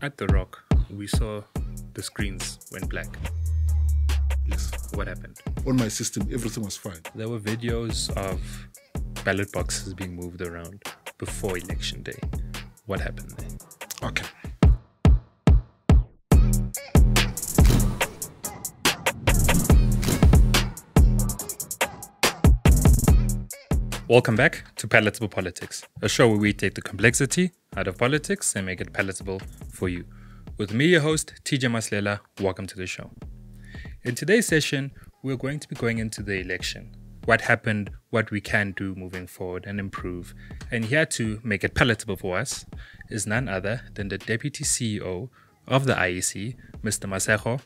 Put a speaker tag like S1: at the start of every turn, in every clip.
S1: At The Rock, we saw the screens went black.
S2: Yes.
S1: What happened?
S2: On my system, everything was fine.
S1: There were videos of ballot boxes being moved around before election day. What happened there?
S2: Okay.
S1: Welcome back to Palatable Politics, a show where we take the complexity out of politics and make it palatable for you. With me, your host, TJ Maslela, welcome to the show. In today's session, we're going to be going into the election. What happened, what we can do moving forward and improve. And here to make it palatable for us is none other than the Deputy CEO of the IEC, Mr. Masego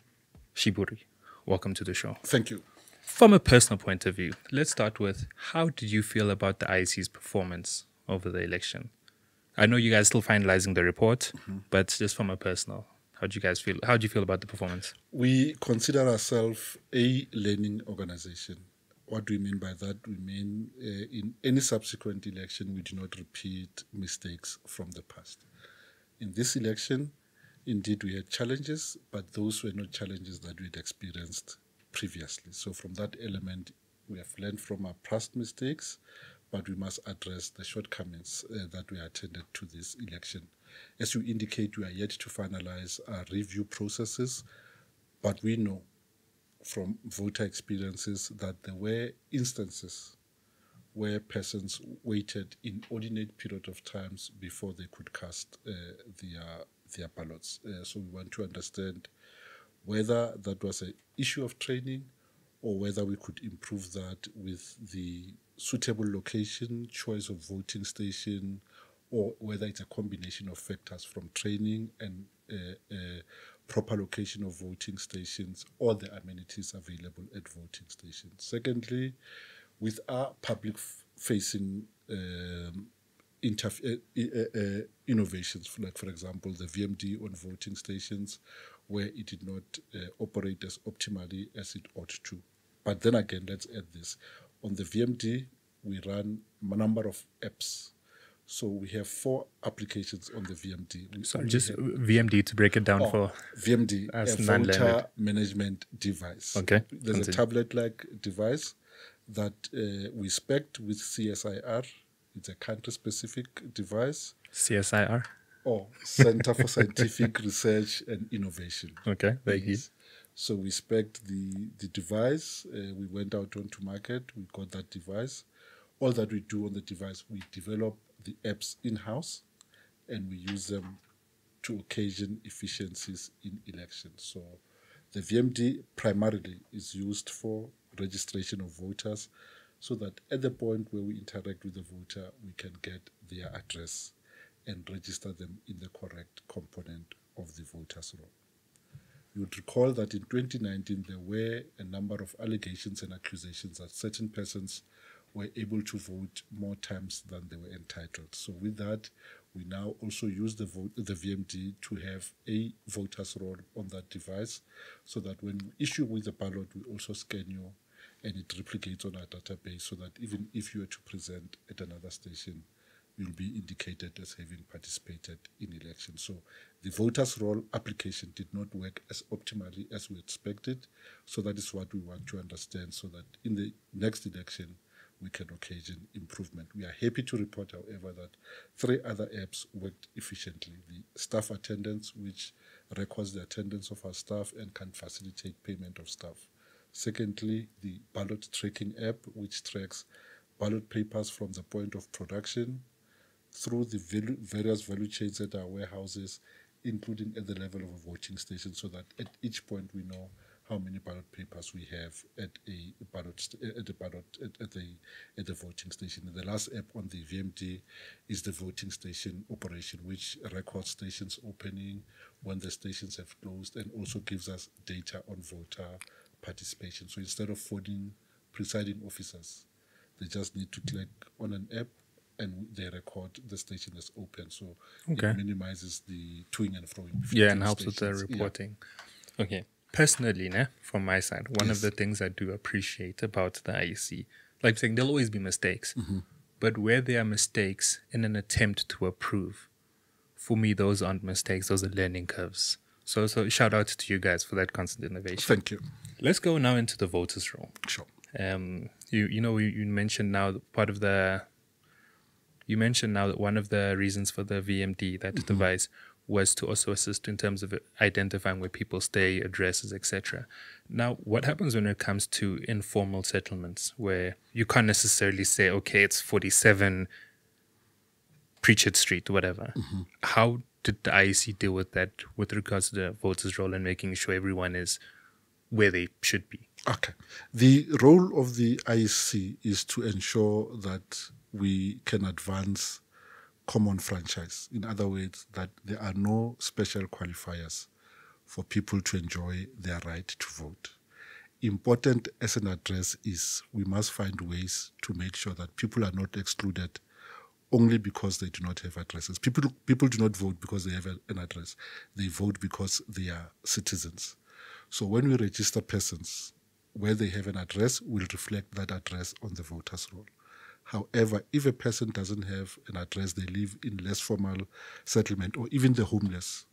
S1: Sheburi. Welcome to the show.
S2: Thank you.
S1: From a personal point of view, let's start with how did you feel about the IEC's performance over the election? I know you guys are still finalizing the report, but just from a personal, how do you guys feel? How do you feel about the performance?
S2: We consider ourselves a learning organization. What do we mean by that? We mean in any subsequent election, we do not repeat mistakes from the past. In this election, indeed, we had challenges, but those were not challenges that we had experienced previously. So from that element, we have learned from our past mistakes, but we must address the shortcomings that we attended to this election. As you indicate, we are yet to finalize our review processes, but we know from voter experiences that there were instances where persons waited inordinate period of times before they could cast their ballots. So we want to understand whether that was an issue of training or whether we could improve that with the suitable location, choice of voting station, or whether it's a combination of factors from training and proper location of voting stations or the amenities available at voting stations. Secondly, with our public-facing innovations, like, for example, the VMD on voting stations, where it did not operate as optimally as it ought to. But then again, let's add this. On the VMD, we run a number of apps. So we have 4 applications on the VMD.
S1: So just VMD to break it down for
S2: VMD, a voter management device.
S1: Okay.
S2: There's a tablet-like device that we spec'd with CSIR. It's a country-specific device.
S1: CSIR?
S2: Or Center for Scientific Research and Innovation.
S1: Okay, thank you.
S2: So we spec'd the device. We went out onto market. We got that device. All that we do on the device, we develop the apps in-house and we use them to occasion efficiencies in elections. So the VMD primarily is used for registration of voters so that at the point where we interact with the voter, we can get their address and register them in the correct component of the voter's roll. You would recall that in 2019, there were a number of allegations and accusations that certain persons were able to vote more times than they were entitled. So with that, we now also use the VMD to have a voter's roll on that device so that when we issue with the ballot, we also scan you and it replicates on our database so that even if you were to present at another station, you'll be indicated as having participated in elections. So the voters' roll application did not work as optimally as we expected. So that is what we want to understand so that in the next election, we can occasion improvement. We are happy to report, however, that 3 other apps worked efficiently. The staff attendance, which records the attendance of our staff and can facilitate payment of staff. Secondly, the ballot tracking app, which tracks ballot papers from the point of production through the various value chains at our warehouses, including at the level of a voting station, so that at each point we know how many ballot papers we have at the voting station. And the last app on the VMD is the voting station operation, which records stations opening, when the stations have closed, and also gives us data on voter participation. So instead of phoning presiding officers, they just need to click on an app and they record the station as open. So it minimizes the toing and froing.
S1: Yeah, and helps with the reporting. Yeah. Okay. Personally, from my side, one of the things I do appreciate about the IEC, like saying there'll always be mistakes, but where there are mistakes in an attempt to approve, for me, those aren't mistakes; those are learning curves. So shout out to you guys for that constant innovation.
S2: Thank you.
S1: Let's go now into the voters' role.
S2: Sure.
S1: You mentioned now that one of the reasons for the VMD, that device, was to also assist in terms of identifying where people stay, addresses, etc. Now, what happens when it comes to informal settlements where you can't necessarily say, okay, it's 47 Preachard Street, whatever? How did the IEC deal with that with regards to the voters' role and making sure everyone is where they should be?
S2: Okay. The role of the IEC is to ensure that we can advance common franchise. In other words, that there are no special qualifiers for people to enjoy their right to vote. Important as an address is we must find ways to make sure that people are not excluded only because they do not have addresses. People do not vote because they have an address. They vote because they are citizens. So when we register persons, where they have an address will reflect that address on the voters' roll. However, if a person doesn't have an address, they live in less formal settlement, or even the homeless,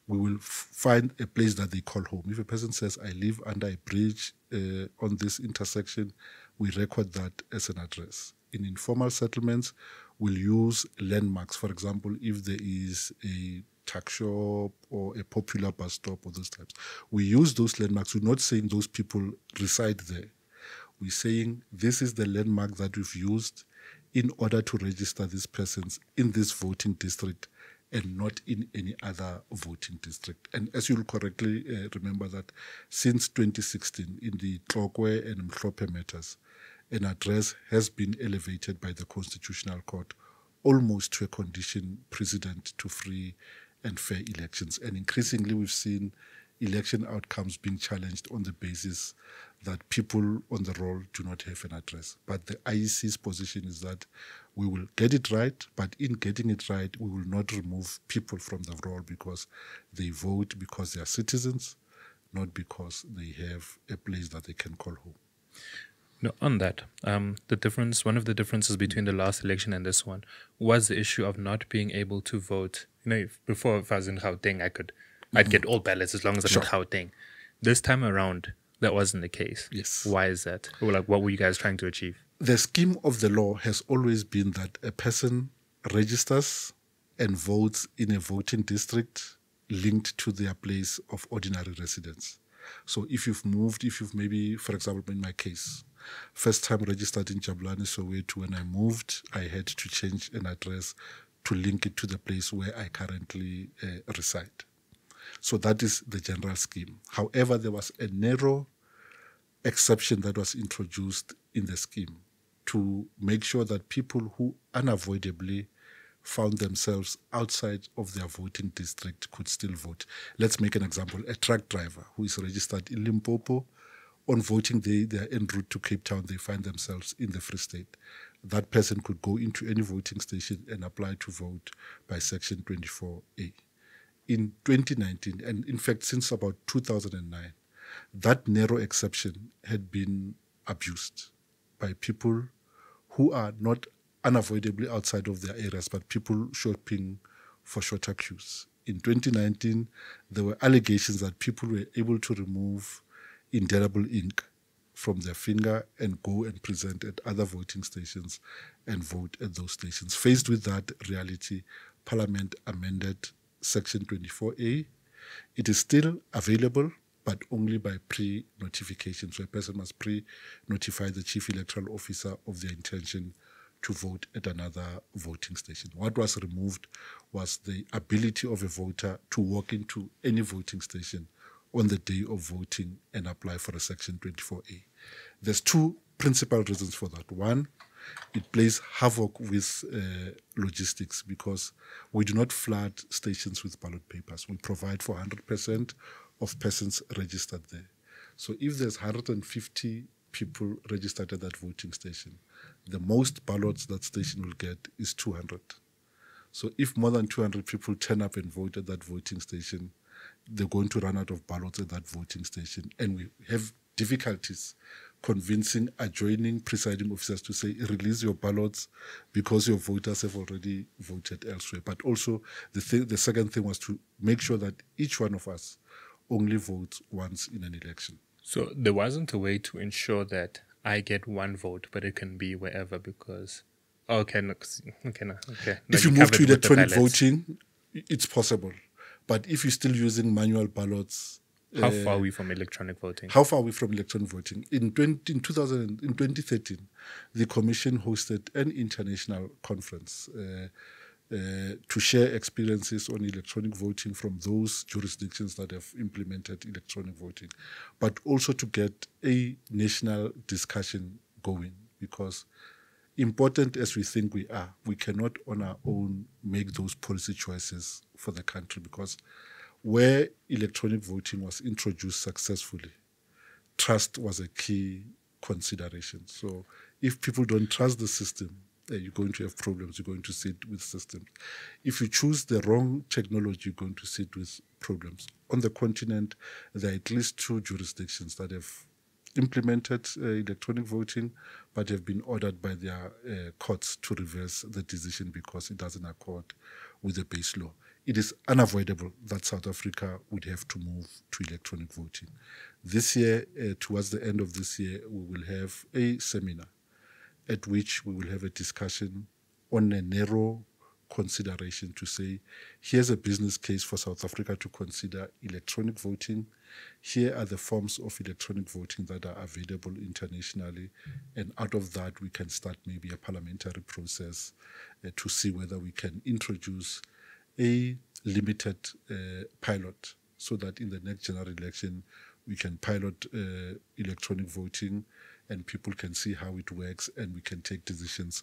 S2: we will find a place that they call home. If a person says, I live under a bridge on this intersection, we record that as an address. In informal settlements, we'll use landmarks. For example, if there is a tuck shop or a popular bus stop or those types, we use those landmarks. We're not saying those people reside there. We're saying this is the landmark that we've used in order to register these persons in this voting district and not in any other voting district. And as you'll correctly remember that since 2016, in the Tlokwe and Mhlope matters, an address has been elevated by the Constitutional Court almost to a condition precedent to free and fair elections. And increasingly, we've seen election outcomes being challenged on the basis that people on the roll do not have an address. But the IEC's position is that we will get it right, but in getting it right, we will not remove people from the roll because they vote because they are citizens, not because they have a place that they can call home.
S1: No, on that, one of the differences between the last election and this one was the issue of not being able to vote. Before, if I was in Gauteng, I'd get all ballots as long as I'm in Gauteng. This time around, that wasn't the case.
S2: Yes.
S1: Why is that? Or what were you guys trying to achieve?
S2: The scheme of the law has always been that a person registers and votes in a voting district linked to their place of ordinary residence. So if you've maybe, for example, in my case, first time registered in Jabulani, Soweto, when I moved, I had to change an address to link it to the place where I currently reside. So that is the general scheme. However, there was a narrow exception that was introduced in the scheme to make sure that people who unavoidably found themselves outside of their voting district could still vote. Let's make an example. A truck driver who is registered in Limpopo, on voting day, they are en route to Cape Town, they find themselves in the Free State. That person could go into any voting station and apply to vote by Section 24A. In 2019, and in fact since about 2009, that narrow exception had been abused by people who are not unavoidably outside of their areas, but people shopping for shorter queues. In 2019, there were allegations that people were able to remove indelible ink from their finger and go and present at other voting stations and vote at those stations. Faced with that reality, Parliament amended Section 24A. It is still available, but only by pre-notification. So a person must pre-notify the Chief Electoral Officer of their intention to vote at another voting station. What was removed was the ability of a voter to walk into any voting station on the day of voting and apply for a Section 24A. There's two principal reasons for that. One, it plays havoc with logistics because we do not flood stations with ballot papers. We provide for 100% of persons registered there. So if there's 150 people registered at that voting station, the most ballots that station will get is 200. So if more than 200 people turn up and vote at that voting station, they're going to run out of ballots at that voting station. And we have difficulties convincing adjoining presiding officers to say, release your ballots because your voters have already voted elsewhere. But also, the second thing was to make sure that each one of us only votes once in an election.
S1: So there wasn't a way to ensure that I get one vote, but it can be wherever because... Okay.
S2: If you move to electronic voting, it's possible. But if you're still using manual ballots...
S1: How far are we from electronic voting?
S2: How far are we from electronic voting? In 2013, the Commission hosted an international conference to share experiences on electronic voting from those jurisdictions that have implemented electronic voting, but also to get a national discussion going, because important as we think we are, we cannot on our own make those policy choices for the country, because where electronic voting was introduced successfully, trust was a key consideration. So if people don't trust the system, you're going to have problems. You're going to sit with systems. If you choose the wrong technology, you're going to sit with problems. On the continent, there are at least 2 jurisdictions that have implemented electronic voting, but have been ordered by their courts to reverse the decision because it doesn't accord with the base law. It is unavoidable that South Africa would have to move to electronic voting. This year, towards the end of this year, we will have a seminar at which we will have a discussion on a narrow consideration to say, here's a business case for South Africa to consider electronic voting. Here are the forms of electronic voting that are available internationally. And out of that, we can start maybe a parliamentary process to see whether we can introduce a limited pilot so that in the next general election, we can pilot electronic voting and people can see how it works, and we can take decisions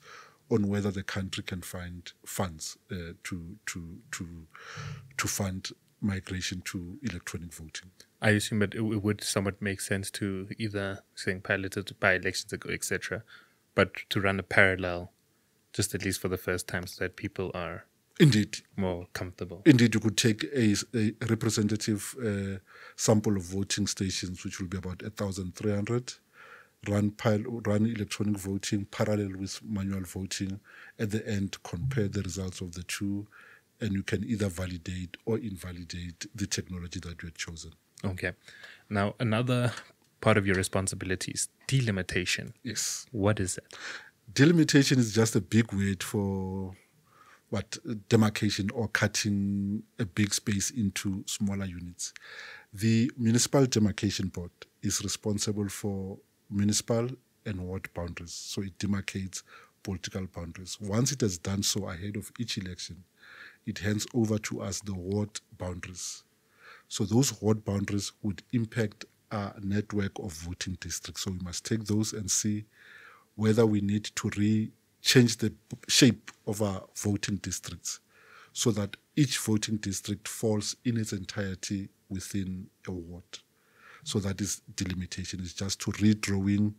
S2: on whether the country can find funds to fund migration to electronic voting.
S1: I assume that it would somewhat make sense to either saying piloted by elections, etc., but to run a parallel, just at least for the first time, so that people are
S2: indeed
S1: more comfortable.
S2: Indeed, you could take a representative sample of voting stations, which will be about 1,300. Run electronic voting parallel with manual voting. At the end, compare the results of the two, and you can either validate or invalidate the technology that you had chosen.
S1: Okay. Now, another part of your responsibility is delimitation.
S2: Yes.
S1: What is it?
S2: Delimitation is just a big word for demarcation or cutting a big space into smaller units. The Municipal Demarcation Board is responsible for municipal and ward boundaries. So it demarcates political boundaries. Once it has done so ahead of each election, it hands over to us the ward boundaries. So those ward boundaries would impact our network of voting districts. So we must take those and see whether we need to change the shape of our voting districts so that each voting district falls in its entirety within a ward. So that is delimitation. It's just to redrawing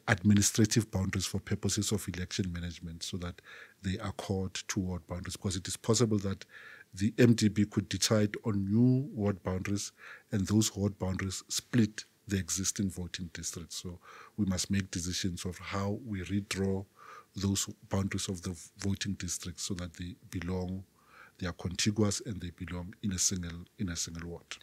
S2: administrative boundaries for purposes of election management so that they accord to ward boundaries. Because it is possible that the MDB could decide on new ward boundaries and those ward boundaries split the existing voting districts. So we must make decisions of how we redraw those boundaries of the voting districts so that they are contiguous and they belong in a single ward.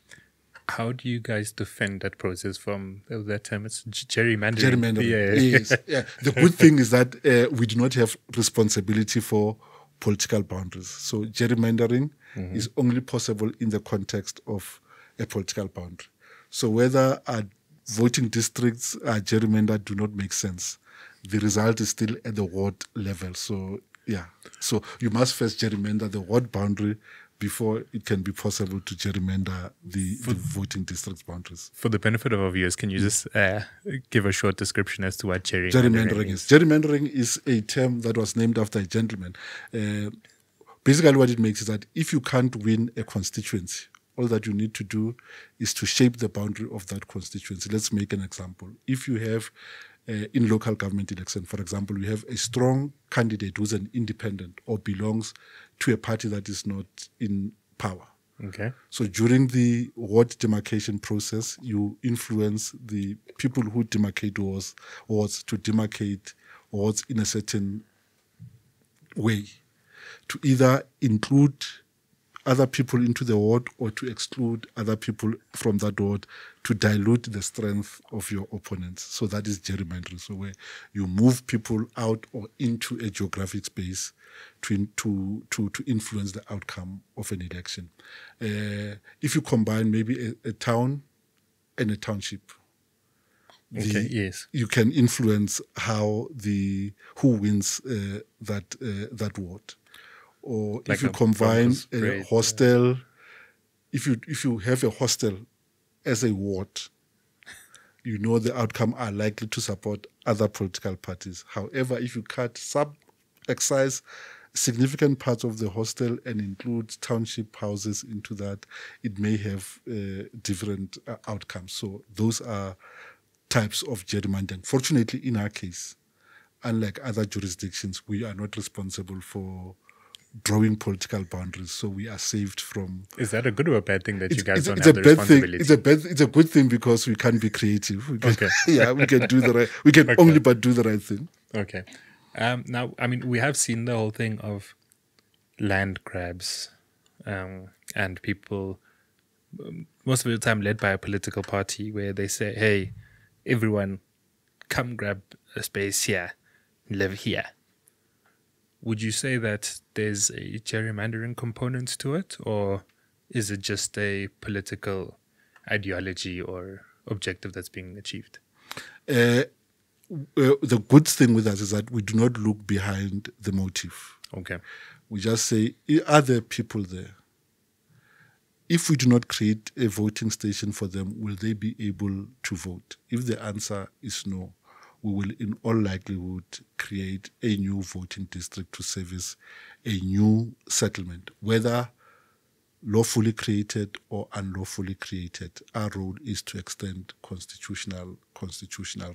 S1: How do you guys defend that process from that term? It's gerrymandering.
S2: Gerrymandering, yes. Yeah. The good thing is that we do not have responsibility for political boundaries. So gerrymandering is only possible in the context of a political boundary. So whether our voting districts are gerrymandered do not make sense. The result is still at the ward level. So, yeah. So you must first gerrymander the ward boundary before it can be possible to gerrymander the voting district's boundaries. For
S1: the benefit of our viewers, can you just give a short description as to what gerrymandering
S2: is? Gerrymandering is a term that was named after a gentleman. Basically what it makes is that if you can't win a constituency, all that you need to do is to shape the boundary of that constituency. Let's make an example. If you have in local government election, for example, you have a strong candidate who's an independent or belongs to a party that is not in power.
S1: Okay.
S2: So during the ward demarcation process, you influence the people who demarcate wards to demarcate wards in a certain way, to either include other people into the ward or to exclude other people from that ward, to dilute the strength of your opponents. So that is gerrymandering. So where you move people out or into a geographic space to influence the outcome of an election. If you combine maybe a town and a township,
S1: Yes.
S2: you can influence who wins that ward. Or
S1: Like
S2: if you
S1: a
S2: combine
S1: Broncos
S2: a
S1: parade,
S2: hostel, if you have a hostel as a ward, you know the outcome are likely to support other political parties. However, if you excise significant parts of the hostel and include township houses into that, it may have different outcomes. So those are types of gerrymandering. Fortunately, in our case, unlike other jurisdictions, we are not responsible for drawing political boundaries, so we are saved from.
S1: Is that a good or a bad thing that you guys don't
S2: It's
S1: have
S2: a
S1: the
S2: bad thing.
S1: responsibility?
S2: It's a good thing because we can't be creative.
S1: Okay.
S2: Yeah, we can do the right. We can only but do the right thing.
S1: Okay. Now, I mean, we have seen the whole thing of land grabs, and people, most of the time led by a political party, where they say, hey, everyone, come grab a space here, live here. Would you say that there's a gerrymandering component to it, or is it just a political ideology or objective that's being achieved?
S2: The good thing with us is that we do not look behind the motive.
S1: Okay.
S2: We just say, are there people there? If we do not create a voting station for them, will they be able to vote? If the answer is no, we will in all likelihood create a new voting district to service a new settlement, whether lawfully created or unlawfully created. Our role is to extend constitutional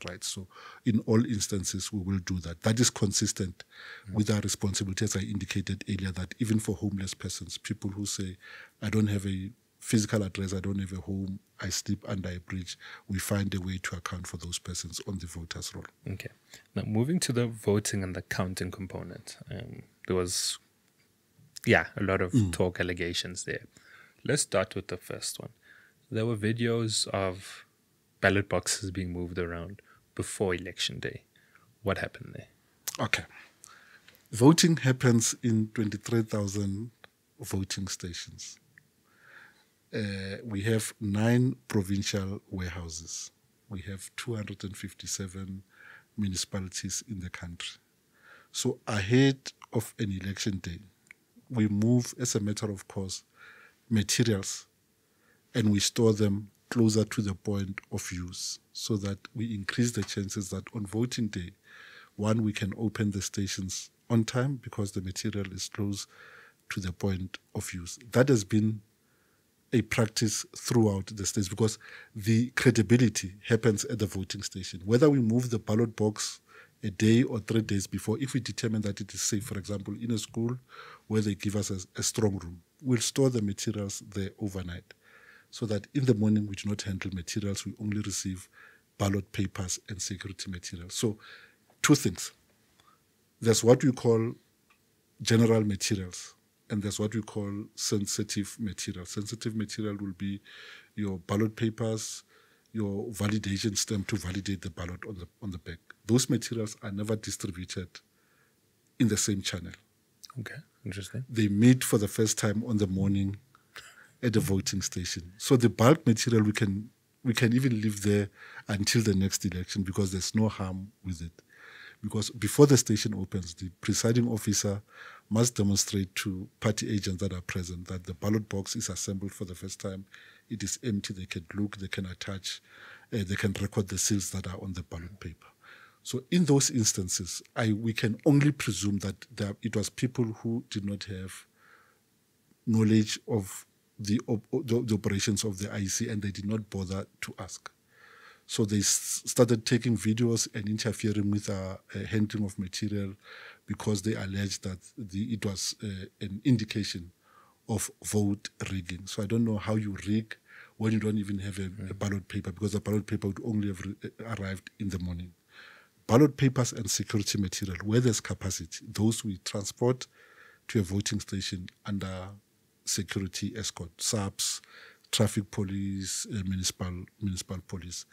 S2: rights. So in all instances, we will do that. That is consistent with our responsibility, as I indicated earlier, that even for homeless persons, people who say, I don't have a physical address, I don't have a home, I sleep under a bridge, we find a way to account for those persons on the voters' roll.
S1: Okay. Now, moving to the voting and the counting component, there was, a lot of talk, allegations there. Let's start with the first one. There were videos of ballot boxes being moved around before election day. What happened there?
S2: Okay. Voting happens in 23,000 voting stations. We have 9 provincial warehouses. We have 257 municipalities in the country. So ahead of an election day, we move, as a matter of course, materials and we store them closer to the point of use so that we increase the chances that on voting day, one, we can open the stations on time because the material is close to the point of use. That has been a practice throughout the states because the credibility happens at the voting station. Whether we move the ballot box a day or 3 days before, if we determine that it is safe, for example, in a school where they give us a strong room, we'll store the materials there overnight so that in the morning we do not handle materials, we only receive ballot papers and security materials. So 2 things. There's what we call general materials, and there's what we call sensitive material. Sensitive material will be your ballot papers, your validation stamp to validate the ballot on the back. Those materials are never distributed in the same channel.
S1: Okay, interesting.
S2: They meet for the first time on the morning at the voting station. So the bulk material we can even leave there until the next election because there's no harm with it. Because before the station opens, the presiding officer must demonstrate to party agents that are present that the ballot box is assembled for the first time. It is empty. They can look, they can attach, they can record the seals that are on the ballot paper. So in those instances, we can only presume that it was people who did not have knowledge of the operations of the IEC and they did not bother to ask. So they started taking videos and interfering with our handling of material because they alleged that it was an indication of vote rigging. So I don't know how you rig when you don't even have a ballot paper, because the ballot paper would only have arrived in the morning. Ballot papers and security material, where there's capacity, those we transport to a voting station under security escort, SAPs, traffic police, municipal police.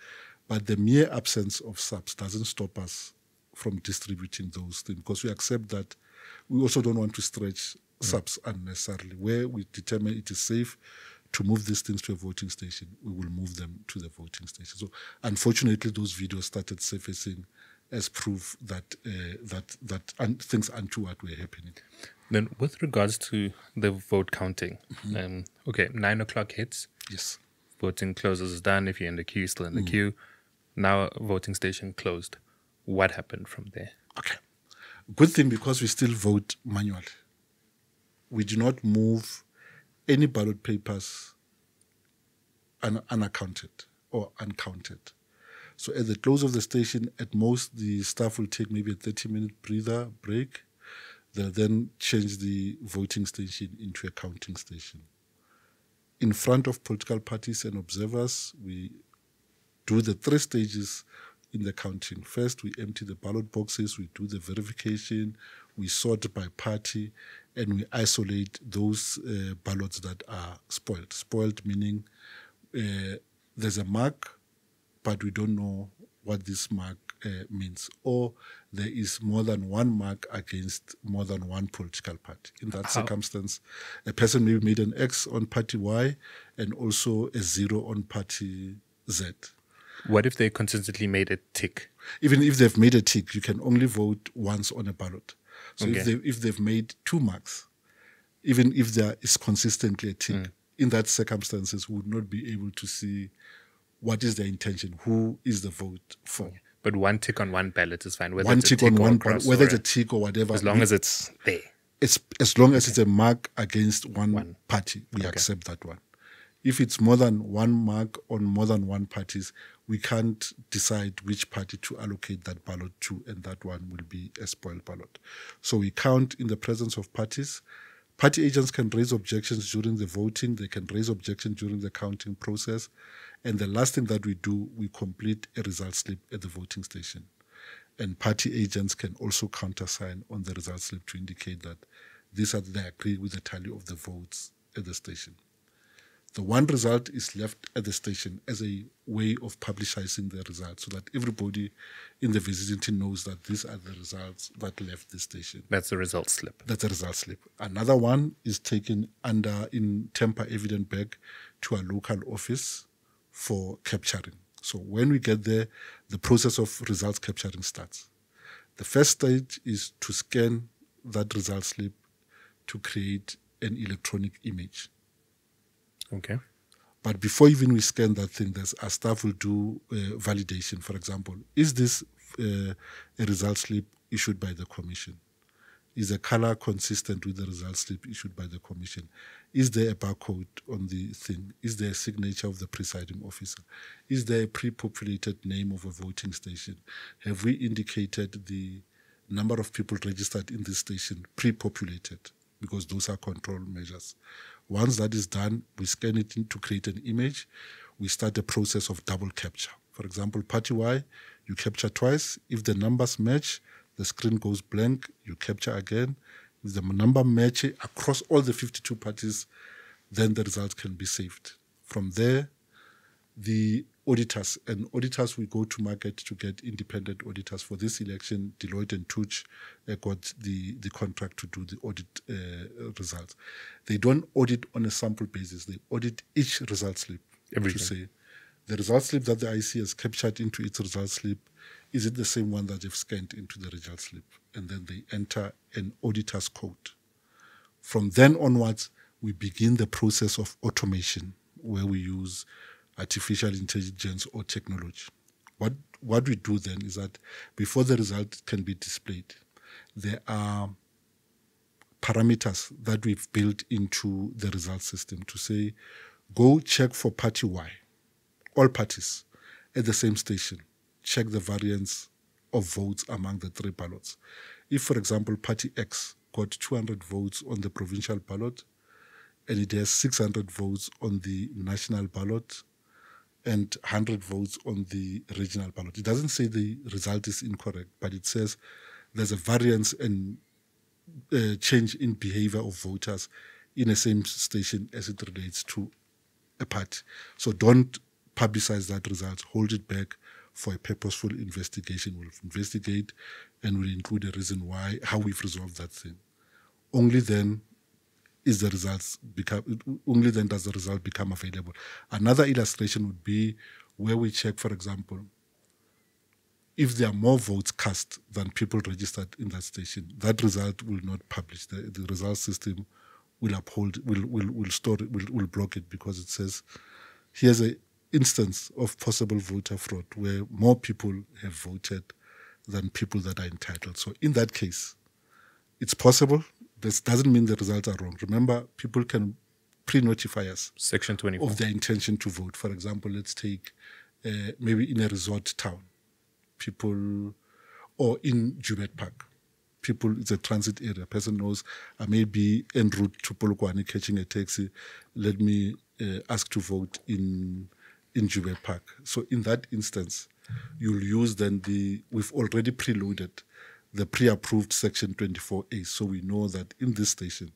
S2: But the mere absence of SAPs doesn't stop us from distributing those things, because we accept that we also don't want to stretch SAPs unnecessarily. Where we determine it is safe to move these things to a voting station, we will move them to the voting station. So unfortunately, those videos started surfacing as proof that things untoward were happening.
S1: Then, with regards to the vote counting, okay, 9 o'clock hits.
S2: Yes.
S1: Voting closes is done. If you're in the queue, still in the queue. Now, voting station closed. What happened from there?
S2: Okay. Good thing, because we still vote manually. We do not move any ballot papers unaccounted or uncounted. So at the close of the station, at most, the staff will take maybe a 30-minute breather break. They'll then change the voting station into a counting station. In front of political parties and observers, we do the 3 stages in the counting. First, we empty the ballot boxes, we do the verification, we sort by party, and we isolate those ballots that are spoiled. Spoiled meaning there's a mark, but we don't know what this mark means, or there is more than one mark against more than one political party. In that circumstance, a person maybe made an X on party Y and also a 0 on party Z.
S1: What if they consistently made a tick?
S2: Even if they've made a tick, you can only vote once on a ballot. So
S1: Okay.
S2: if they've made 2 marks, even if there is consistently a tick, in that circumstances, we would not be able to see what is their intention, who is the vote for.
S1: But one tick on one ballot is fine. Whether
S2: One
S1: it's a
S2: tick on
S1: or
S2: one
S1: a cross
S2: ballot, whether
S1: or
S2: it's a tick or whatever.
S1: as long as it's there.
S2: It's as long as it's a mark against one party, we accept that one. If it's more than one mark on more than one parties, we can't decide which party to allocate that ballot to, and that one will be a spoiled ballot. So we count in the presence of parties. Party agents can raise objections during the voting. They can raise objections during the counting process. And the last thing that we do, we complete a result slip at the voting station. And party agents can also countersign on the result slip to indicate that they agree with the tally of the votes at the station. The one result is left at the station as a way of publicizing the results, so that everybody in the vicinity knows that these are the results that left the station.
S1: That's the result slip.
S2: That's a result slip. Another one is taken in temper evident bag to a local office for capturing. So when we get there, the process of results capturing starts. The first stage is to scan that result slip to create an electronic image.
S1: Okay.
S2: But before even we scan that thing, our staff will do validation. For example, is this a result slip issued by the commission? Is the color consistent with the result slip issued by the commission? Is there a barcode on the thing? Is there a signature of the presiding officer? Is there a pre-populated name of a voting station? Have we indicated the number of people registered in this station pre-populated? Because those are control measures. Once that is done, we scan it in to create an image. We start the process of double capture. For example, party Y, you capture twice. If the numbers match, the screen goes blank, you capture again. If the number matches across all the 52 parties, then the results can be saved. From there, the auditors we go to market to get independent auditors. For this election, Deloitte and Touch got the contract to do the audit results. They don't audit on a sample basis. They audit each result slip to say the result slip that the IC has captured into its result slip, is it the same one that they've scanned into the result slip? And then they enter an auditor's code. From then onwards, we begin the process of automation, where we use artificial intelligence or technology. What we do then is that before the result can be displayed, there are parameters that we've built into the result system to say, go check for party Y, all parties at the same station, check the variance of votes among the 3 ballots. If, for example, party X got 200 votes on the provincial ballot, and it has 600 votes on the national ballot and 100 votes on the regional ballot. It doesn't say the result is incorrect, but it says there's a variance and change in behavior of voters in the same station as it relates to a party. So don't publicize that result. Hold it back for a purposeful investigation. We'll investigate and we'll include a reason why, how we've resolved that thing. Only then does the result become available. Another illustration would be where we check, for example, if there are more votes cast than people registered in that station, that result will not publish. The result system will will block it, because it says here's an instance of possible voter fraud where more people have voted than people that are entitled. So in that case, it's possible. This doesn't mean the results are wrong. Remember, people can pre-notify us
S1: Section 24
S2: of their intention to vote. For example, let's take maybe in a resort town, people, or in Joburg Park. People, it's a transit area. Person knows I may be en route to Polokwane catching a taxi. Let me ask to vote in Joburg Park. So in that instance, you'll use then we've already preloaded the pre-approved Section 24A. So we know that in this station,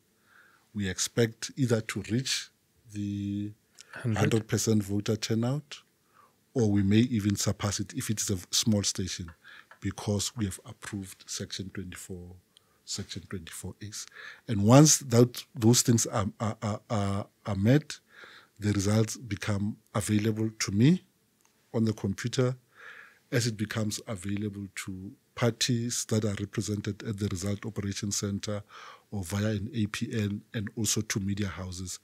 S2: we expect either to reach the 100% voter turnout, or we may even surpass it if it's a small station, because we have approved Section 24As. And once those things are met, the results become available to me on the computer, as it becomes available to parties that are represented at the Result Operations Center or via an APN, and also to media houses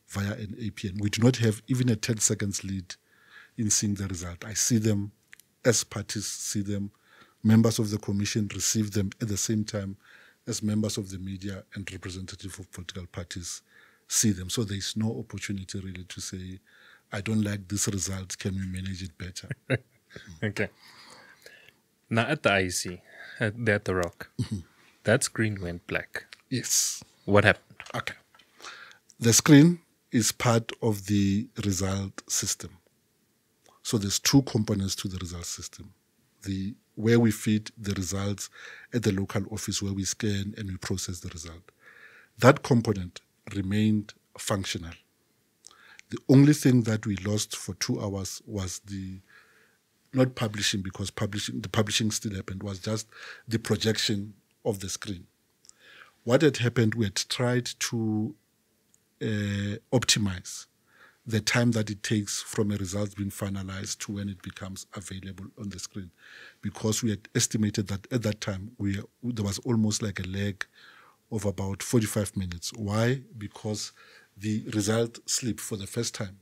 S2: via an APN. We do not have even a 10 seconds lead in seeing the result. I see them as parties see them. Members of the commission receive them at the same time as members of the media and representatives of political parties see them. So there is no opportunity really to say, I don't like this result, can we manage it better?
S1: Okay. Now at the IEC, at the Rock, that screen went black.
S2: Yes.
S1: What happened?
S2: Okay. The screen is part of the result system. So there's two components to the result system. Where we feed the results at the local office, where we scan and we process the result. That component remained functional. The only thing that we lost for 2 hours was not publishing, because the publishing still happened, was just the projection of the screen. What had happened, we had tried to optimize the time that it takes from a result being finalized to when it becomes available on the screen, because we had estimated that at that time there was almost like a lag of about 45 minutes. Why? Because the result slip for the first time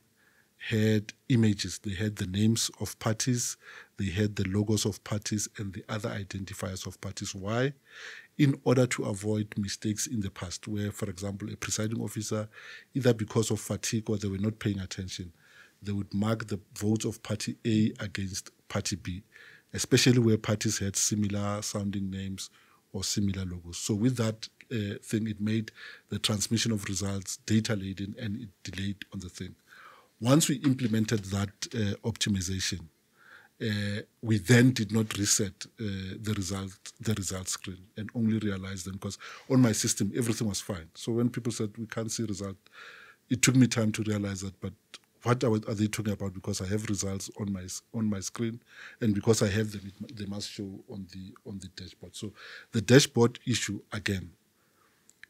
S2: had images. They had the names of parties, they had the logos of parties and the other identifiers of parties. Why? In order to avoid mistakes in the past, where, for example, a presiding officer, either because of fatigue or they were not paying attention, they would mark the votes of party A against party B, especially where parties had similar sounding names or similar logos. So with that thing, it made the transmission of results data-laden and it delayed on the thing. Once we implemented that optimization, we then did not reset the result screen and only realized them, because on my system everything was fine. So when people said we can't see result, it took me time to realize that. But what are they talking about? Because I have results on my screen, and because I have them, they must show on the dashboard. So the dashboard issue again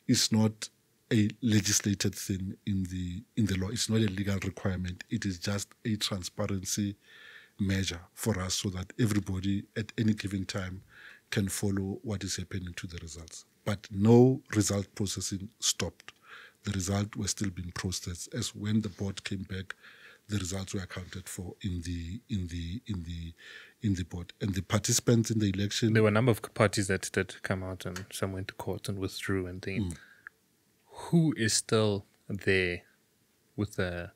S2: is not a legislated thing in the law. It's not a legal requirement. It is just a transparency measure for us, so that everybody at any given time can follow what is happening to the results. But no result processing stopped. The result was still being processed, as when the board came back, the results were accounted for in the board. And the participants in the election,
S1: there were a number of parties that come out, and some went to court and withdrew and things. Who is still there with the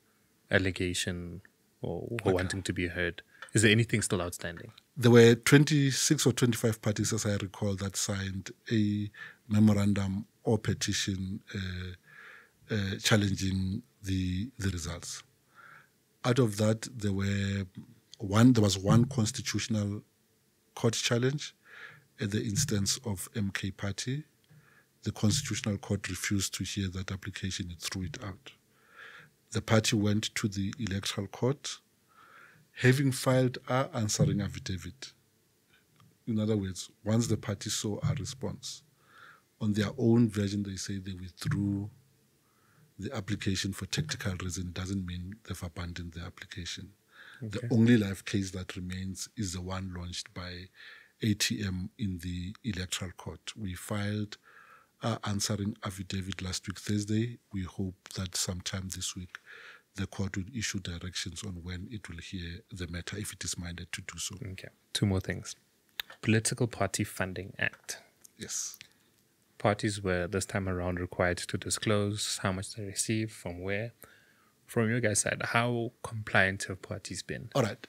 S1: allegation or wanting to be heard? Is there anything still outstanding?
S2: There were 26 or 25 parties, as I recall, that signed a memorandum or petition challenging the results. Out of that, there was one constitutional court challenge at the instance of MK Party. The Constitutional Court refused to hear that application. It threw it out. The party went to the Electoral Court, having filed our answering affidavit. In other words, once the party saw our response, on their own version, they say they withdrew the application for tactical reason. It doesn't mean they've abandoned the application. Okay. The only live case that remains is the one launched by ATM in the Electoral Court. We filed our answering affidavit last week, Thursday. We hope that sometime this week the court will issue directions on when it will hear the matter, if it is minded to do so.
S1: Okay. Two more things. Political Party Funding Act.
S2: Yes.
S1: Parties were this time around required to disclose how much they receive, from where. From your guys' side, how compliant have parties been?
S2: All right.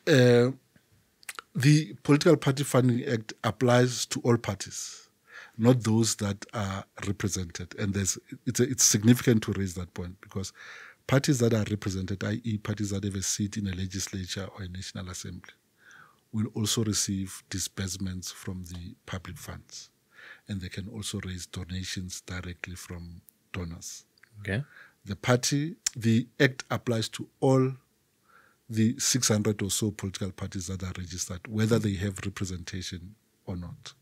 S2: The Political Party Funding Act applies to all parties, not those that are represented. And it's significant to raise that point, because parties that are represented, i.e. parties that have a seat in a legislature or a national assembly, will also receive disbursements from the public funds. And they can also raise donations directly from donors.
S1: Okay.
S2: The Act applies to all the 600 or so political parties that are registered, whether they have representation or not.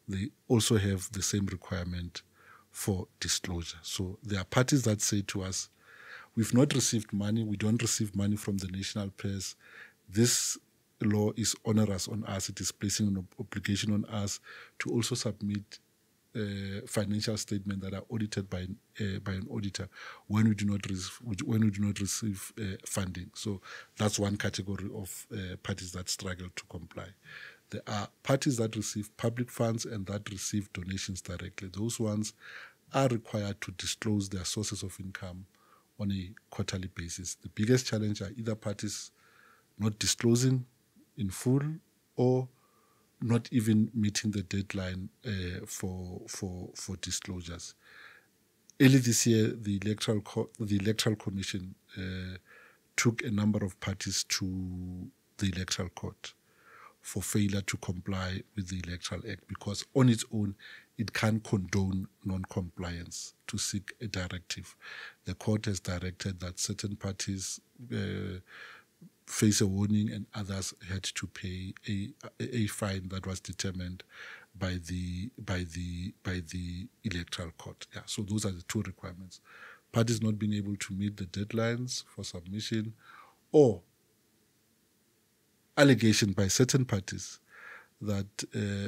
S2: They also have the same requirement for disclosure. So there are parties that say to us, we've not received money, we don't receive money from the national purse. This law is onerous on us. It is placing an obligation on us to also submit financial statements that are audited by an auditor when we do not receive funding. So that's one category of parties that struggle to comply. There are parties that receive public funds and that receive donations directly. Those ones are required to disclose their sources of income on a quarterly basis. The biggest challenge are either parties not disclosing in full or not even meeting the deadline for disclosures. Early this year, the Electoral Commission took a number of parties to the Electoral Court for failure to comply with the Electoral Act, because on its own, it can't condone non-compliance to seek a directive. The court has directed that certain parties face a warning and others had to pay a fine that was determined by the Electoral Court. Yeah, so those are the two requirements. Parties not being able to meet the deadlines for submission, or allegation by certain parties that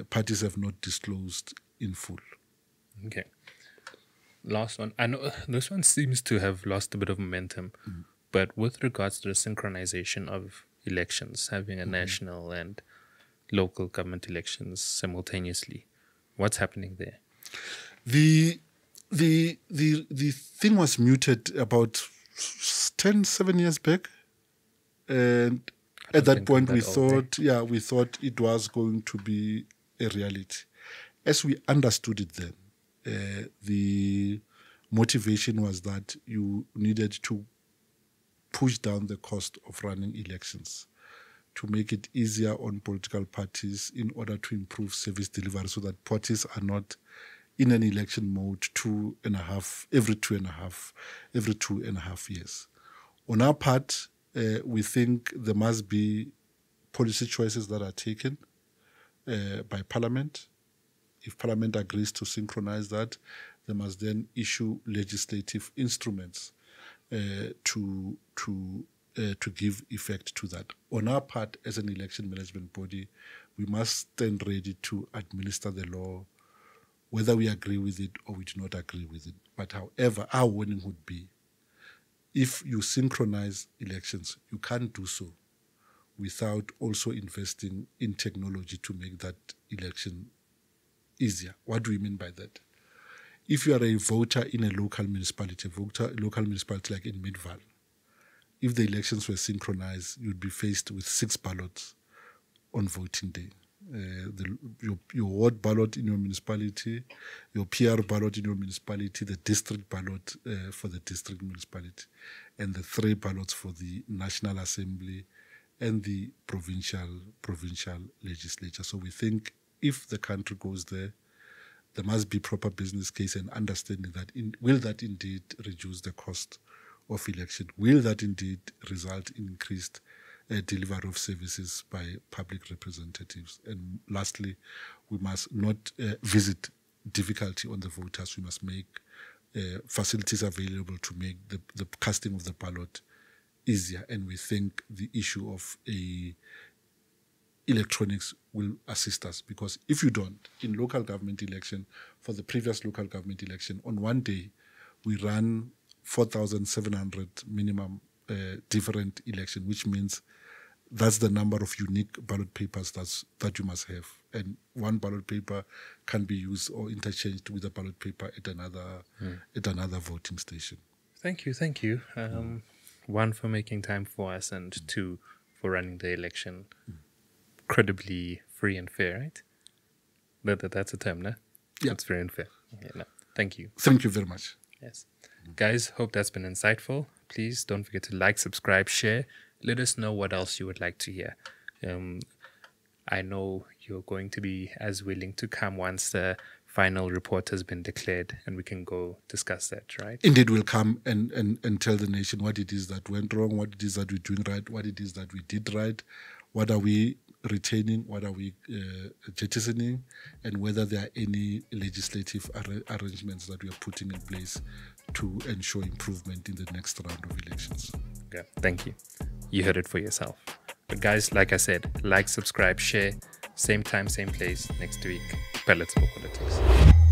S2: parties have not disclosed in full.
S1: Okay. Last one. I know this one seems to have lost a bit of momentum, but with regards to the synchronization of elections, having a national and local government elections simultaneously, what's happening there?
S2: The thing was muted about 7 years back, and at that point we thought it was going to be a reality. As we understood it then, the motivation was that you needed to push down the cost of running elections to make it easier on political parties in order to improve service delivery, so that parties are not in an election mode every two and a half years. On our part, we think there must be policy choices that are taken by Parliament. If Parliament agrees to synchronize that, they must then issue legislative instruments to give effect to that. On our part, as an election management body, we must stand ready to administer the law, whether we agree with it or we do not agree with it. But however, our warning would be, if you synchronize elections, you can't do so without also investing in technology to make that election easier. What do we mean by that? If you are a voter in a local municipality like in Midval, if the elections were synchronized, you'd be faced with 6 ballots on voting day. your ward ballot in your municipality, your PR ballot in your municipality, the district ballot for the district municipality, and the 3 ballots for the National Assembly and the provincial legislature. So we think if the country goes there, there must be proper business case and understanding that will that indeed reduce the cost of election? Will that indeed result in increased delivery of services by public representatives? And lastly, we must not visit difficulty on the voters. We must make facilities available to make the casting of the ballot easier. And we think the issue of electronics will assist us, because if you don't, in local government election, for the previous local government election, on one day, we ran 4,700 minimum different election, which means that's the number of unique ballot papers that you must have. And one ballot paper can be used or interchanged with a ballot paper at another voting station.
S1: Thank you. 1, for making time for us, and 2, for running the election credibly free and fair, right? That's a term, no?
S2: Yeah.
S1: It's fair and fair. Yeah, no. Thank you.
S2: Thank you very much.
S1: Yes. Guys, hope that's been insightful. Please don't forget to like, subscribe, share. Let us know what else you would like to hear. I know you're going to be as willing to come once the final report has been declared, and we can go discuss that, right?
S2: Indeed, we'll come and tell the nation what it is that went wrong, what it is that we're doing right, what it is that we did right, what are we retaining, what are we jettisoning, and whether there are any legislative arrangements that we are putting in place to ensure improvement in the next round of elections.
S1: Okay, thank you. You heard it for yourself. But guys, like I said, like, subscribe, share, same time, same place next week. Palatable Politics.